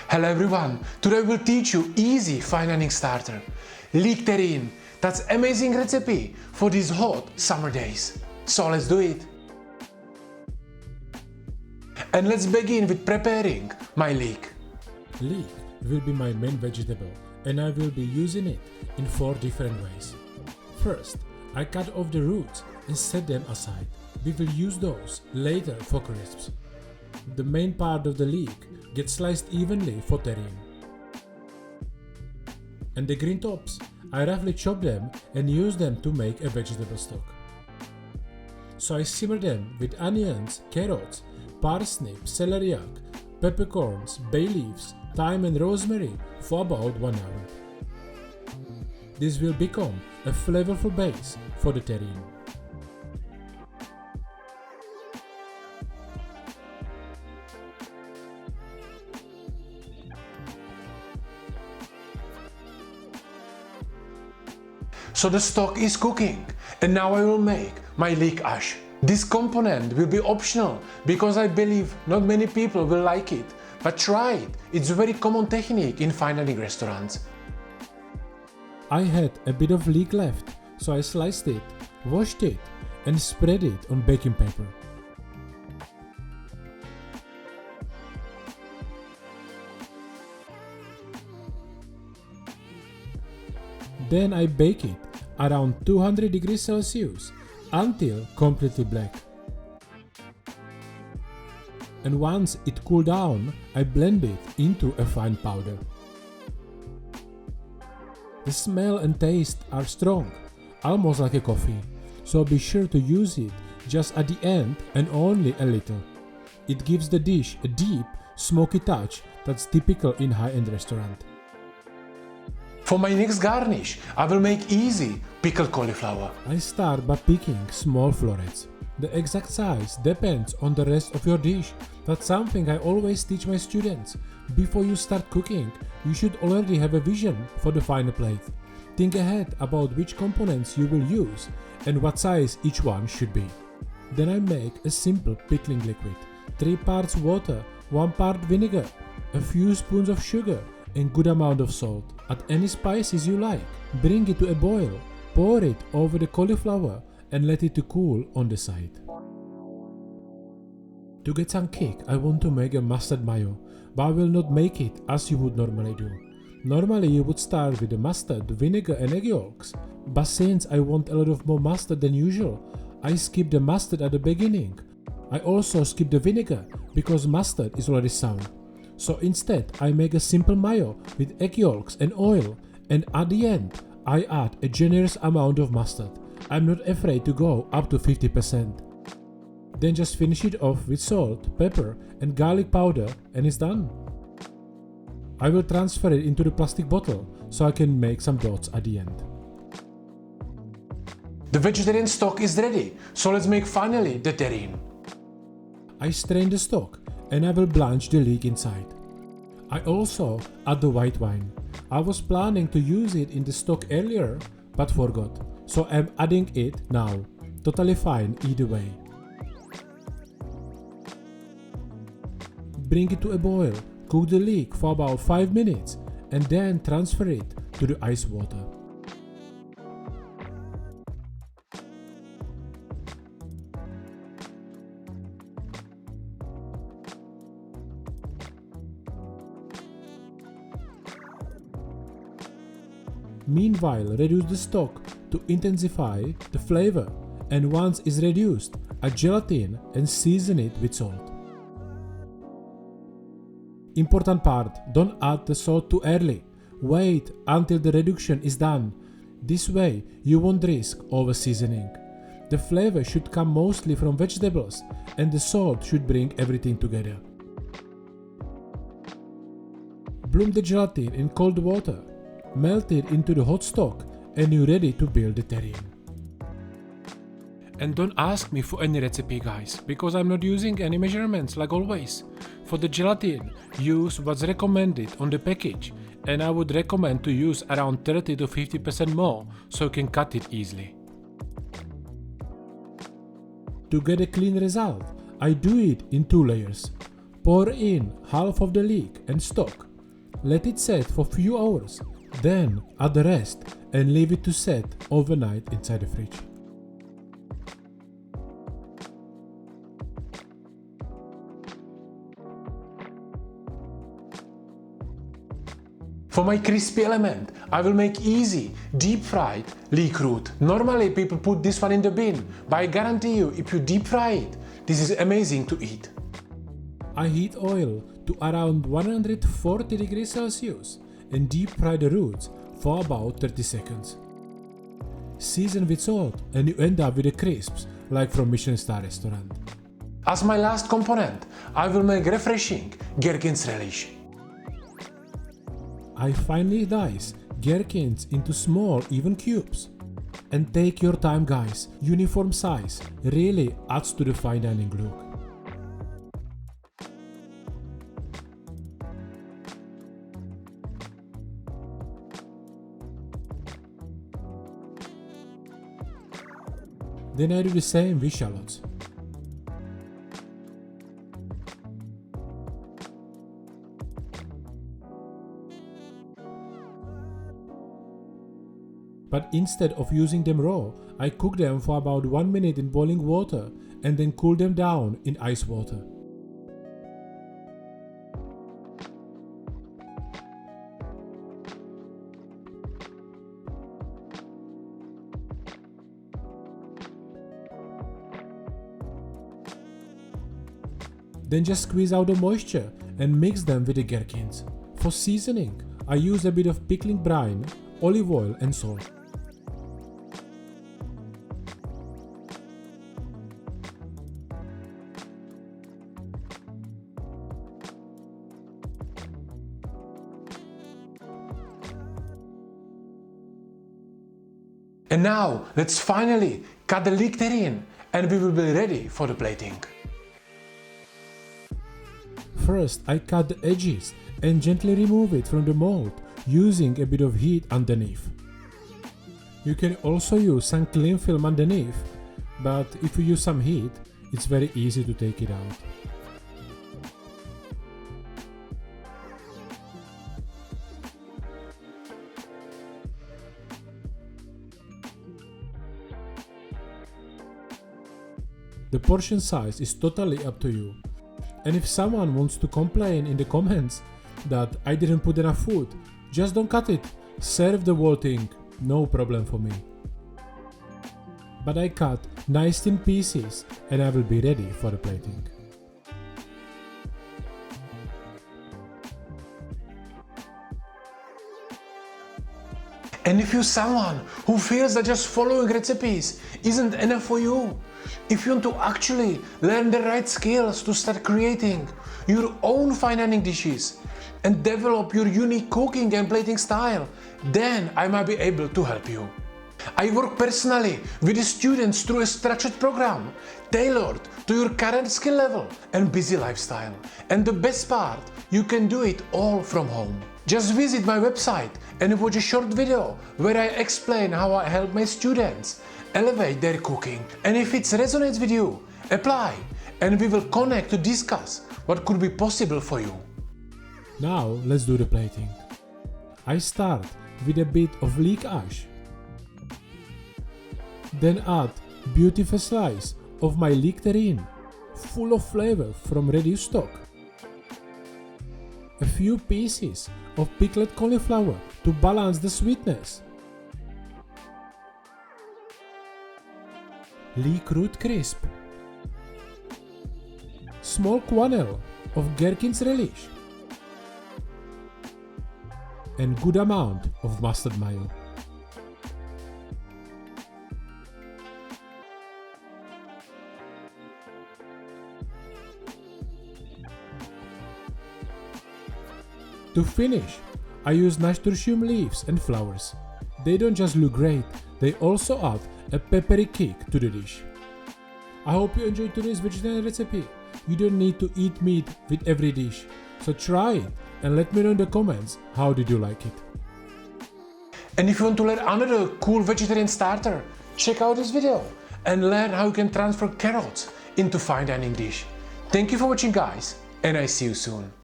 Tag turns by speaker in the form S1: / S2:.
S1: Hello everyone, today I will teach you easy fine dining starter, Leek Terrine. That's amazing recipe for these hot summer days. So let's do it. And let's begin with preparing my leek.
S2: Leek will be my main vegetable and I will be using it in 4 different ways. First, I cut off the roots and set them aside. We will use those later for crisps. The main part of the leek gets sliced evenly for terrine. And the green tops, I roughly chop them and use them to make a vegetable stock. So I simmer them with onions, carrots, parsnip, celeriac, peppercorns, bay leaves, thyme and rosemary for about 1 hour. This will become a flavorful base for the terrine.
S1: So the stock is cooking and now I will make my leek ash. This component will be optional because I believe not many people will like it, but try it. It's a very common technique in fine dining restaurants.
S2: I had a bit of leek left, so I sliced it, washed it and spread it on baking paper. Then I bake it around 200 degrees Celsius until completely black. And once it cooled down, I blend it into a fine powder. The smell and taste are strong, almost like a coffee, so be sure to use it just at the end and only a little. It gives the dish a deep, smoky touch that's typical in high-end restaurant.
S1: For my next garnish, I will make easy pickled cauliflower.
S2: I start by picking small florets. The exact size depends on the rest of your dish. That's something I always teach my students. Before you start cooking, you should already have a vision for the final plate. Think ahead about which components you will use and what size each one should be. Then I make a simple pickling liquid. 3 parts water, 1 part vinegar, a few spoons of sugar and good amount of salt. Add any spices you like. Bring it to a boil. Pour it over the cauliflower and let it to cool on the side. To get some kick, I want to make a mustard mayo, but I will not make it as you would normally do. Normally you would start with the mustard, vinegar and egg yolks, but since I want a lot of more mustard than usual, I skip the mustard at the beginning. I also skip the vinegar because mustard is already sour. So instead I make a simple mayo with egg yolks and oil, and at the end I add a generous amount of mustard. I'm not afraid to go up to 50%. Then just finish it off with salt, pepper and garlic powder and it's done. I will transfer it into the plastic bottle so I can make some dots at the end.
S1: The vegetarian stock is ready, so let's make finally the terrine.
S2: I strain the stock and I will blanch the leek inside. I also add the white wine. I was planning to use it in the stock earlier but forgot, so I'm adding it now. Totally fine either way. Bring it to a boil, cook the leek for about 5 minutes and then transfer it to the ice water. Meanwhile, reduce the stock to intensify the flavor, and once it's reduced, add gelatin and season it with salt. Important part, don't add the salt too early. Wait until the reduction is done. This way you won't risk over seasoning. The flavor should come mostly from vegetables and the salt should bring everything together. Bloom the gelatin in cold water. Melt it into the hot stock and you're ready to build the terrine.
S1: And don't ask me for any recipe guys, because I'm not using any measurements like always. For the gelatin, use what's recommended on the package, and I would recommend to use around 30 to 50% more so you can cut it easily.
S2: To get a clean result, I do it in 2 layers. Pour in half of the leek and stock, Let it set for few hours, then add the rest and leave it to set overnight inside the fridge.
S1: For my crispy element, I will make easy, deep-fried leek root. Normally people put this one in the bin, but I guarantee you, if you deep fry it, this is amazing to eat.
S2: I heat oil to around 140 degrees Celsius and deep fry the roots for about 30 seconds. Season with salt and you end up with the crisps like from Michelin star restaurant.
S1: As my last component, I will make refreshing gherkins relish.
S2: I finely dice gherkins into small even cubes. And take your time guys, uniform size really adds to the fine dining look. Then I do the same with shallots. But instead of using them raw, I cook them for about 1 minute in boiling water and then cool them down in ice water. Then just squeeze out the moisture and mix them with the gherkins. For seasoning, I use a bit of pickling brine, olive oil and salt.
S1: And now, let's finally cut the Leek Terrine and we will be ready for the plating.
S2: First, I cut the edges and gently remove it from the mold using a bit of heat underneath. You can also use some cling film underneath, but if you use some heat, it's very easy to take it out. The portion size is totally up to you. And if someone wants to complain in the comments that I didn't put enough food, just don't cut it. Serve the whole thing, no problem for me. But I cut nice thin pieces and I will be ready for the plating.
S1: And if you're someone who feels that just following recipes isn't enough for you, if you want to actually learn the right skills to start creating your own fine dining dishes and develop your unique cooking and plating style, then I might be able to help you. I work personally with the students through a structured program tailored to your current skill level and busy lifestyle. And the best part, you can do it all from home. Just visit my website and watch a short video where I explain how I help my students elevate their cooking. And if it resonates with you, apply and we will connect to discuss what could be possible for you.
S2: Now let's do the plating. I start with a bit of leek ash. Then add beautiful slice of my Leek Terrine, full of flavor from reduced stock. A few pieces of pickled cauliflower to balance the sweetness. Leek root crisp. Small quantity of gherkins relish. And good amount of mustard mayo. To finish, I use nasturtium leaves and flowers. They don't just look great, they also add a peppery kick to the dish. I hope you enjoyed today's vegetarian recipe. You don't need to eat meat with every dish, so try it and let me know in the comments how did you like it.
S1: And if you want to learn another cool vegetarian starter, check out this video and learn how you can transfer carrots into fine dining dish. Thank you for watching guys, and I see you soon.